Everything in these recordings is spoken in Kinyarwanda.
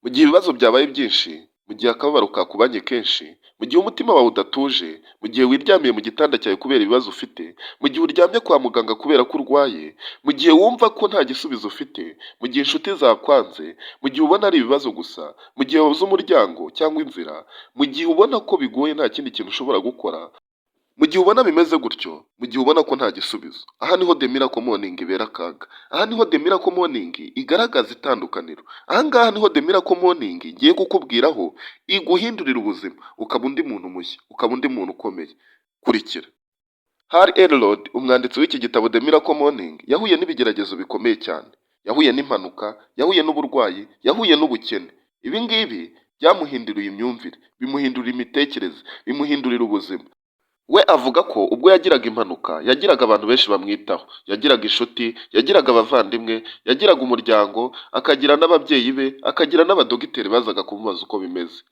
mu gihe ibibazo byabaye byinshi, mu gihe akababaro kakubanye kenshi, mu gihe umutima wawe udatuje, mu gihe wiryamiye mu gitanda cyawe kubera ibibazo ufite, mu gihe uryamye kwa muganga kubera ko urwaye, mu gihe wumva ko nta gisubizo ufite, mu gihe inshuti zakwanze, mu gihe ubona ari ibibazo gusa, mu gihe wabuze umuryango cyangwa inzira, mu gihe ubona ko bigoye nta kindi kintu ushobora gukora, mu gihe ubona bimeze gutyo, mu gihe ubona ko nta gisubizo, aha niho The Miracle Morning ibera akaga. Aha niho The Miracle Morning igaragaza itandukaniro. Aha ngaha niho The Miracle Morning ngiye kukubwiraho iguhindurira ubuzima, ukaba undi muntu mushya, ukaba undi muntu ukomeye. Kurikira. Hal Elrod, umwanditsi w'iki gitabo The Miracle Morning, yahuye n'ibigeragezo bikomeye cyane. Yahuye n'impanuka, yahuye n'uburwayi, yahuye n'ubukene. Ibi ngibi byamuhinduriye imyumvire, bimuhindurira imitekerereze, bimuhindurira ubuzima. We avuga ko ubwo yagiraga impanuka, yagiraga abantu benshi bamwitaho, yagiraga inshuti, yagiraga abavandimwe, yagiraga umuryango, akagira n'ababyeyi be, akagira n'abadogiteri bazaga kumubaza uko bimeze.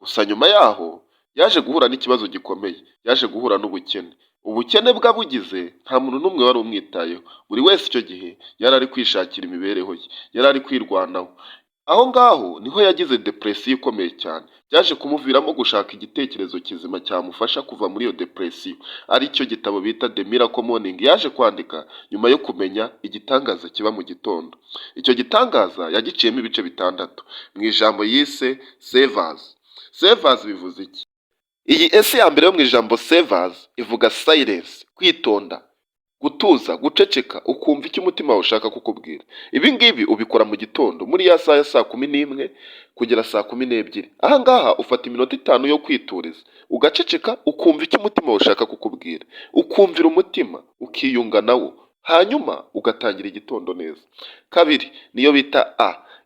Gusa nyuma yaho yaje guhura n'ikibazo gikomeye, yaje guhura n'ubukene. Ubukene bwabugize nta muntu n'umwe wari umwitayeho. Buri wese icyo gihe yari ari kwishakira imibereho ye, yari ari kwirwanaho. Aho ngaho niho yagize depresiyo ikomeye cyane. Byaje kumuviramo gushaka igitekerezo kizima cyamufasha kuva muri iyo depresiyo. Ari cyo gitabo bita The Miracle Morning yaje kwandika nyuma yo kumenya igitangaza kiba mu gitondo. Icyo gitangaza yagiciyemo ibice bitandatu. Mu ijambo yise Savers. Savers bivuze iki? Iyi ese ya mbere yo mu ijambo Savers ivuga silence, kwitonda, gutuza, guceceka, ukumva icyo umutima wawe ushaka kukubwira. Ibi ngibi ubikora mu gitondo muri ya saa ya saa 11 kugera saa 12. Aha ngaha ufata iminota 5 yo kwituriza, ugaceceka, ukumva icyo umutima wawe ushaka kukubwira, ukumvira umutima, ukiyunga nawo, hanyuma ugatangira igitondo neza. Kabiri niyo bita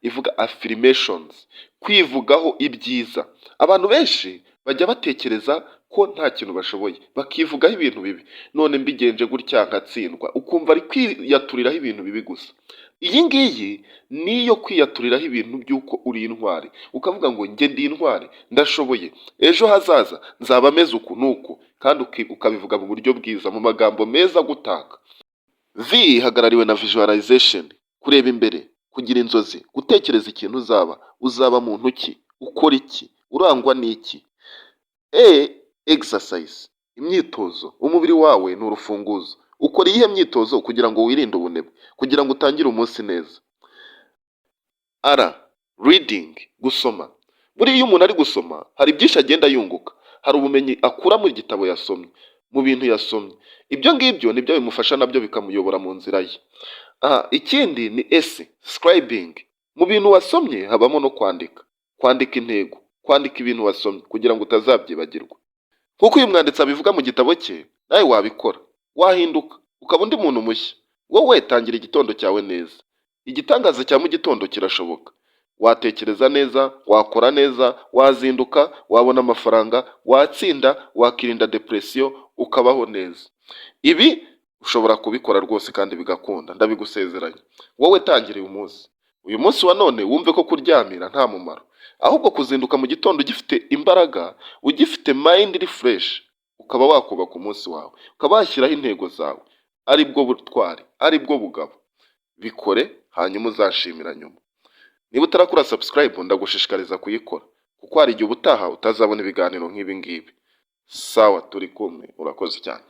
ivuga affirmations, kwivugaho ibyiza. Abantu benshi bajya batekereza ko nta kintu bashoboye, bakivugaho ibintu bibi. None mbigenje gutya nkatsindwa, ukumva ari kwiyaturiraho ibintu bibi gusa. Iyi ngiyi niyo kwiyaturiraho ibintu by'uko uri intwari, ukavuga ngo njye ndi intwari, ndashoboye, ejo hazaza nzaba meze uku nuku, kandi ukabivuga mu buryo bwiza, mu magambo meza gutaka. V ihagarariwe na visualization, kureba imbere, kugira inzozi, gutekereza ikintu uzaba muntu ki, ukora iki, urangwa n'iki. Exercise, imyitozo. Umubiri wawe ni urufunguzo. Ukora iyihe myitozo kugira ngo wirinde ubunebwe, kugira ngo utangire umunsi neza. Reading, gusoma. Buriya iyo umuntu ari gusoma hari byinshi agenda yunguka, hari ubumenyi akura mu gitabo yasomye, mu bintu yasomye. Ibyo ngibyo nibyo bimufasha, nabyo bikamuyobora mu nzira ye. Ikindi ni scribing. Mu bintu wasomye habamo no kwandika intego, kwandika ibintu wasomye kugira ngo utazabyibagirwa. Kuko uyu mwanditsi abivuga mu gitabo cye, nawe wabikora, wahinduka, ukaba undi muntu mushya. Wowe tangira igitondo cyawe neza. Igitangaza cya mu gitondo kirashoboka. Watekereza neza, wakora neza, wazinduka, wabona amafaranga, watsinda, wakirinda depresiyo, ukabaho neza. Ibi ushobora kubikora rwose kandi bigakunda, ndabigusezeranya. Wowe tangire uyu munsi wa none wumve ko kuryamira nta mumaro, ahubwo kuzinduka mu gitondo ugifite imbaraga, ugifite mind refresh, ukaba wakubaka umunsi wawe, ukaba washyiraho intego zawe. Ari bwo butwari, ari bwo bugabo. Bikore hanyuma uzashimira nyuma. Niba utarakora subscribe, ndagushishikariza kuyikora, kuko hari igihe ubutaha utazabona ibiganiro nk'ibi ngibi. Sawa, turi kumwe, urakoze cyane.